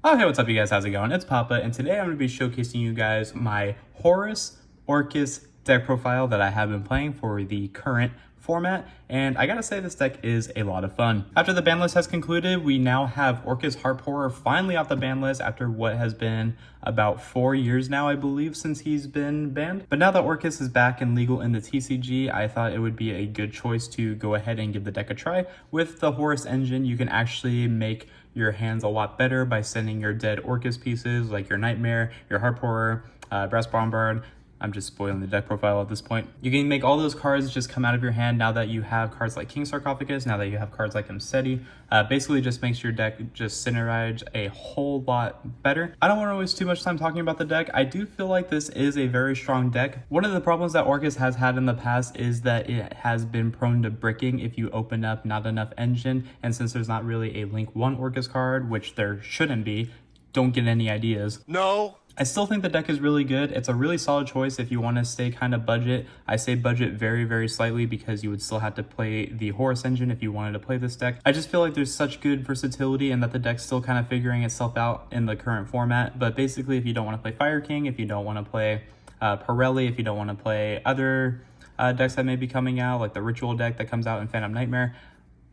Oh, hey, what's up, you guys? How's it going? It's Papa, and today I'm going to be showcasing you guys my Horus Orcust deck profile that I have been playing for the current format, and I gotta say this deck is a lot of fun. After the ban list has concluded, we now have Orcust Harp Horror finally off the ban list after what has been about 4 years now, I believe, since he's been banned. But now that Orcust is back and legal in the TCG, I thought it would be a good choice to go ahead and give the deck a try. With the Horus engine, you can actually make your hands a lot better by sending your dead Orcust pieces like your Nightmare, your Harp Horror, Brass Bombard. I'm just spoiling the deck profile at this point. You can make all those cards just come out of your hand now that you have cards like King Sarcophagus, now that you have cards like Imseti. Basically just makes your deck just synergize a whole lot better. I don't want to waste too much time talking about the deck. I do feel like this is a very strong deck. One of the problems that Orcust has had in the past is that it has been prone to bricking if you open up not enough engine, and since there's not really a Link 1 Orcust card, which there shouldn't be, don't get any ideas. No. I still think the deck is really good. It's a really solid choice if you want to stay kind of budget. I say budget very, very slightly because you would still have to play the Horus engine if you wanted to play this deck. I just feel like there's such good versatility and that the deck's still kind of figuring itself out in the current format. But basically, if you don't want to play Fire King, if you don't want to play Pirelli, if you don't want to play other decks that may be coming out, like the Ritual deck that comes out in Phantom Nightmare,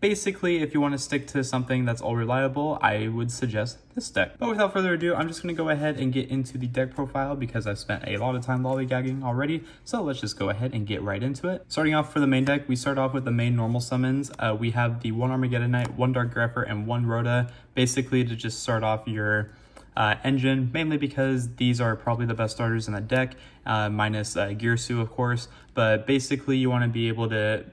basically, if you want to stick to something that's all reliable, I would suggest this deck. But without further ado, I'm just going to go ahead and get into the deck profile because I've spent a lot of time lollygagging already. So let's just go ahead and get right into it. Starting off for the main deck, we start off with the main normal summons. We have the 1 Armageddon Knight, 1 Dark Grepher, and 1 Rhoda, basically to just start off your engine, mainly because these are probably the best starters in the deck, minus Girsu, of course. But basically, you want to be able to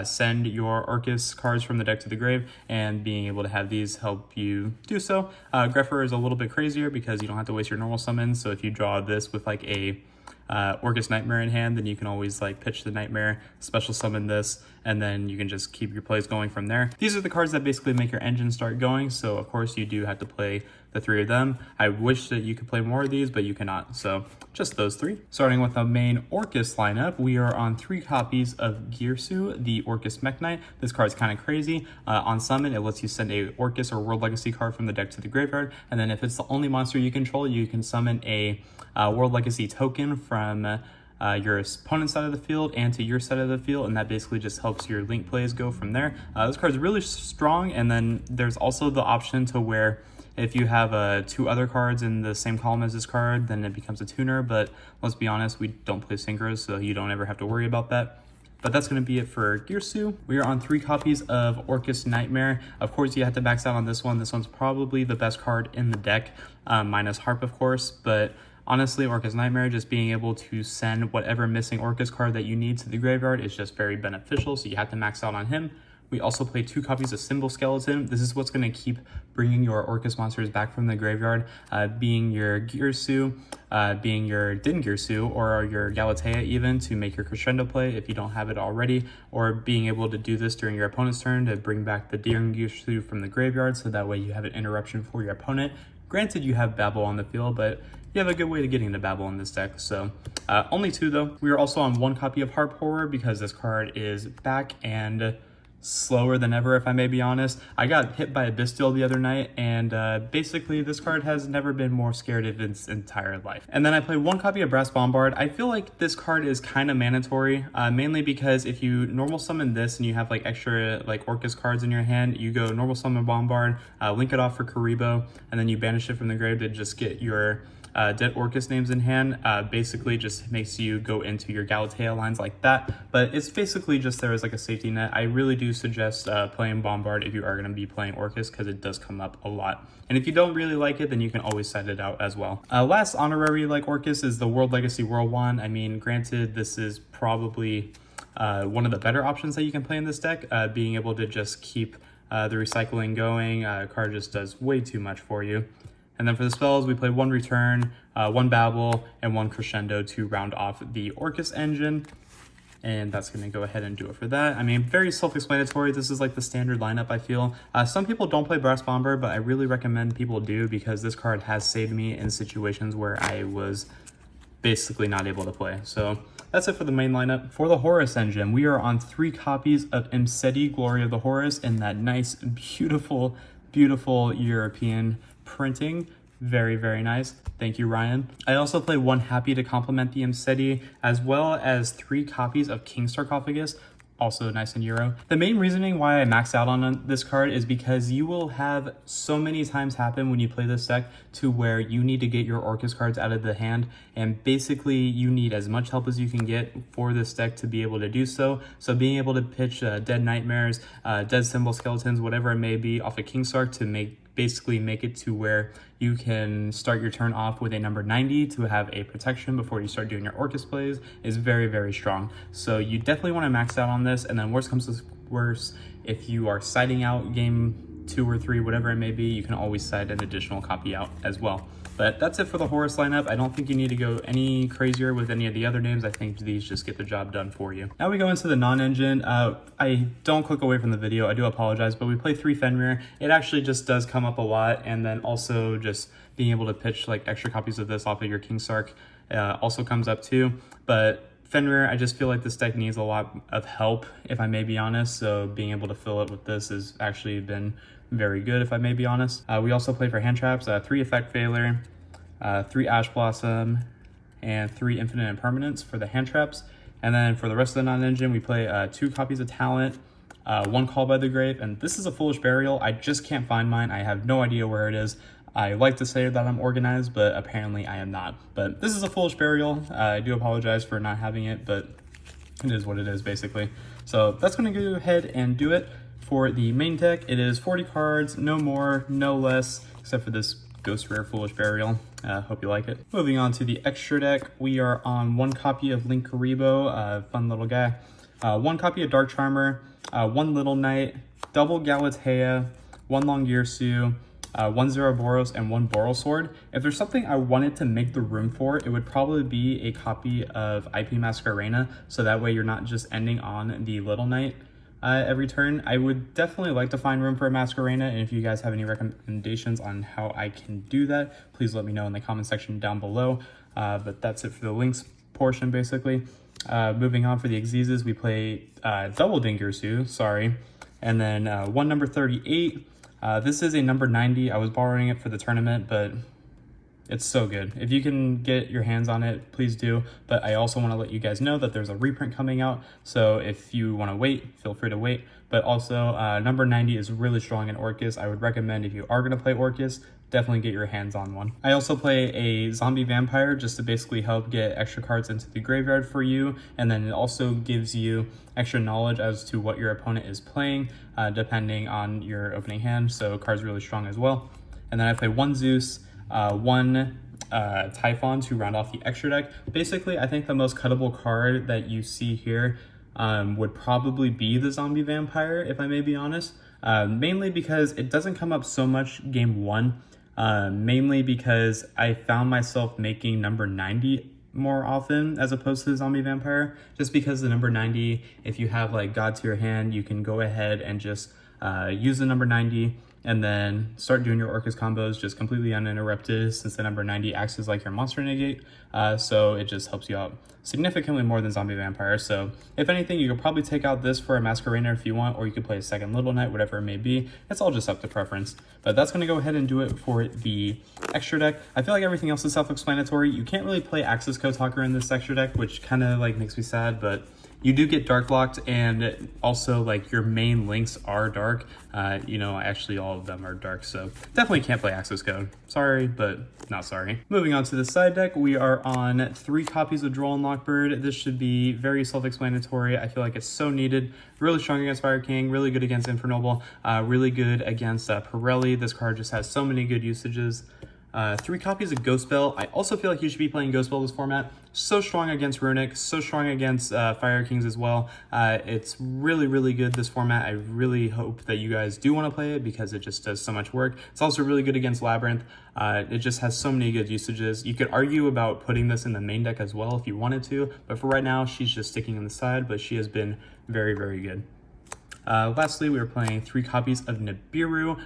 send your Orcust cards from the deck to the grave, and being able to have these help you do so. Grepher is a little bit crazier because you don't have to waste your normal summons, so if you draw this with like a Orcust Nightmare in hand, then you can always like pitch the Nightmare, special summon this, and then you can just keep your plays going from there. These are the cards that basically make your engine start going, so of course you do have to play the 3 of them. I wish that you could play more of these, but you cannot, so just those 3. Starting with the main Orcust lineup, we are on 3 copies of Girsu, the Orcust Mech Knight. This card's kind of crazy. On summon, it lets you send a Orcust or World Legacy card from the deck to the graveyard, and then if it's the only monster you control, you can summon a World Legacy token from your opponent's side of the field and to your side of the field, and that basically just helps your link plays go from there. This card's really strong, and then there's also the option to where if you have 2 other cards in the same column as this card, then it becomes a tuner, but let's be honest, we don't play synchros, so you don't ever have to worry about that. But that's going to be it for Girsu. We are on 3 copies of Orcust Nightmare. Of course, you have to max out on this one. This one's probably the best card in the deck, minus Harp, of course, but honestly, Orcust Nightmare, just being able to send whatever missing Orcust card that you need to the graveyard is just very beneficial, so you have to max out on him. We also play 2 copies of Symbol Skeleton. This is what's going to keep bringing your Orcust monsters back from the graveyard, being your Girsu, being your Din Girsu, or your Galatea even, to make your Crescendo play if you don't have it already, or being able to do this during your opponent's turn to bring back the Din Girsu from the graveyard, so that way you have an interruption for your opponent. Granted, you have Babel on the field, but you have a good way to getting to Babel in this deck. So only 2 though. We are also on 1 copy of Harp Horror because this card is back and slower than ever, if I may be honest. I got hit by a Bestial the other night, and basically this card has never been more scared of its entire life. And then I played 1 copy of Brass Bombard. I feel like this card is kind of mandatory, mainly because if you normal summon this and you have like extra like Orcust cards in your hand, you go normal summon Bombard, link it off for Karibo, and then you banish it from the grave to just get your dead Orcust names in hand. Basically just makes you go into your Galatea lines like that, but it's basically just there as like a safety net. I really do suggest playing Bombard if you are going to be playing Orcust, because it does come up a lot, and if you don't really like it, then you can always side it out as well. Last honorary like Orcust is the World Legacy World Wand. I mean, granted, this is probably one of the better options that you can play in this deck, being able to just keep the recycling going. Card just does way too much for you. And then for the spells, we play 1 Return, 1 Babel, and 1 Crescendo to round off the Orcust engine. And that's going to go ahead and do it for that. I mean, very self-explanatory. This is like the standard lineup, I feel. Some people don't play Brass Bomber, but I really recommend people do, because this card has saved me in situations where I was basically not able to play. So that's it for the main lineup. For the Horus engine, we are on 3 copies of Imseti, Glory of the Horus, in that nice, beautiful European printing. Very, very nice. Thank you, Ryan. I also play one Happy to complement the Imseti, as well as 3 copies of King Sarcophagus, also nice in Euro. The main reasoning why I maxed out on this card is because you will have so many times happen when you play this deck to where you need to get your Orcust cards out of the hand, and basically you need as much help as you can get for this deck to be able to do so. So being able to pitch Dead Nightmares, Dead Symbol Skeletons, whatever it may be, off of King Sark to basically make it to where you can start your turn off with a number 90 to have a protection before you start doing your Orcust plays is very, very strong. So you definitely want to max out on this, and then worst comes to worst, if you are siding out game 2 or 3, whatever it may be, you can always side an additional copy out as well. But that's it for the Horus lineup. I don't think you need to go any crazier with any of the other names. I think these just get the job done for you. Now we go into the non-engine. I don't click away from the video. I do apologize, but we play 3 Fenrir. It actually just does come up a lot, and then also just being able to pitch like extra copies of this off of your King Sark also comes up too. But Fenrir, I just feel like this deck needs a lot of help, if I may be honest. So being able to fill it with this has actually been very good, if I may be honest. We also play for hand traps, 3 Effect Failure, 3 Ash Blossom, and 3 Infinite Impermanence for the hand traps. And then for the rest of the non-engine, we play 2 copies of Talent, 1 Call by the Grave, and this is a Foolish Burial. I just can't find mine. I have no idea where it is. I like to say that I'm organized, but apparently I am not. But this is a Foolish Burial. I do apologize for not having it, but it is what it is, basically. So that's going to go ahead and do it for the main deck. It is 40 cards, no more, no less, except for this Ghost Rare Foolish Burial. Hope you like it. Moving on to the extra deck, we are on 1 copy of Link Karibo, fun little guy, 1 copy of Dark Charmer, 1 Little Knight, double Galatea, 1 Longyearsu, 1 Zeraboros, and 1 Borosword. If there's something I wanted to make the room for, it would probably be a copy of IP Masquerena, so that way you're not just ending on the Little Knight every turn. I would definitely like to find room for a Masquerena, and if you guys have any recommendations on how I can do that, please let me know in the comment section down below. But that's it for the links portion, basically. Moving on for the Xyzes, we play double Dingirsu, sorry, and then 1 number 38. This is a number 90. I was borrowing it for the tournament, but it's so good. If you can get your hands on it, please do. But I also want to let you guys know that there's a reprint coming out. So if you want to wait, feel free to wait. But also, number 90 is really strong in Orcust. I would recommend, if you are going to play Orcust, definitely get your hands on one. I also play a zombie vampire just to basically help get extra cards into the graveyard for you. And then it also gives you extra knowledge as to what your opponent is playing, depending on your opening hand. So card's really strong as well. And then I play 1 Zeus, 1 Typhon to round off the extra deck. Basically, I think the most cuttable card that you see here would probably be the zombie vampire, if I may be honest. Mainly because it doesn't come up so much game 1. Mainly because I found myself making number 90 more often as opposed to the zombie vampire. Just because the number 90, if you have like God to your hand, you can go ahead and just use the number 90 and then start doing your Orcust combos just completely uninterrupted, since the number 90 acts as like your monster negate. So it just helps you out significantly more than zombie vampire. So if anything, you could probably take out this for a Masquerena if you want, or you could play a second Little Knight, whatever it may be. It's all just up to preference. But that's going to go ahead and do it for the extra deck. I feel like everything else is self-explanatory. You can't really play Axis Code Talker in this extra deck, which kind of like makes me sad, but you do get dark locked, and also like your main links are dark. You know, actually all of them are dark, so definitely can't play Axis Code. Sorry, but not sorry. Moving on to the side deck, we are on 3 copies of Droll and Lockbird. This should be very self-explanatory. I feel like it's so needed. Really strong against Fire King, really good against Infernoble, really good against Pirelli. This card just has so many good usages. 3 copies of Ghost Bell. I also feel like you should be playing Ghost Bell this format. So strong against Runic, so strong against Fire Kings as well. It's really, really good, this format. I really hope that you guys do want to play it because it just does so much work. It's also really good against Labyrinth. It just has so many good usages. You could argue about putting this in the main deck as well if you wanted to, but for right now, she's just sticking on the side, but she has been very, very good. Lastly, we are playing 3 copies of Nibiru.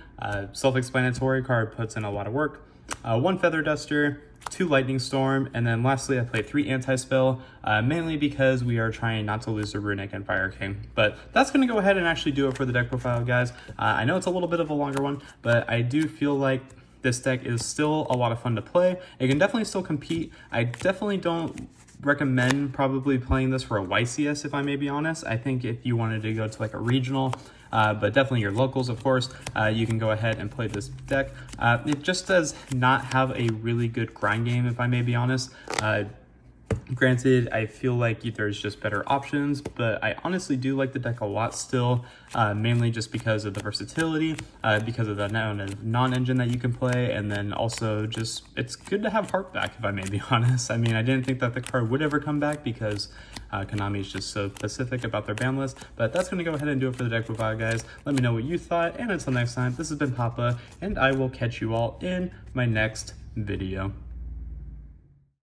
Self-explanatory, card puts in a lot of work. 1 Feather Duster, 2 Lightning Storm, and then lastly I play 3 Anti-Spell, mainly because we are trying not to lose to Runic and Fire King. But that's going to go ahead and actually do it for the deck profile, guys. I know it's a little bit of a longer one, but I do feel like this deck is still a lot of fun to play. It can definitely still compete. I definitely don't recommend probably playing this for a YCS, if I may be honest. I think if you wanted to go to like a regional, but definitely your locals, of course, you can go ahead and play this deck. It just does not have a really good grind game, if I may be honest. Granted, I feel like there's just better options, but I honestly do like the deck a lot still, mainly just because of the versatility, because of the non-engine that you can play, and then also just, it's good to have Heart back, if I may be honest. I mean, I didn't think that the card would ever come back because Konami is just so specific about their ban list, but that's going to go ahead and do it for the deck profile, guys. Let me know what you thought, and until next time, this has been Papa, and I will catch you all in my next video.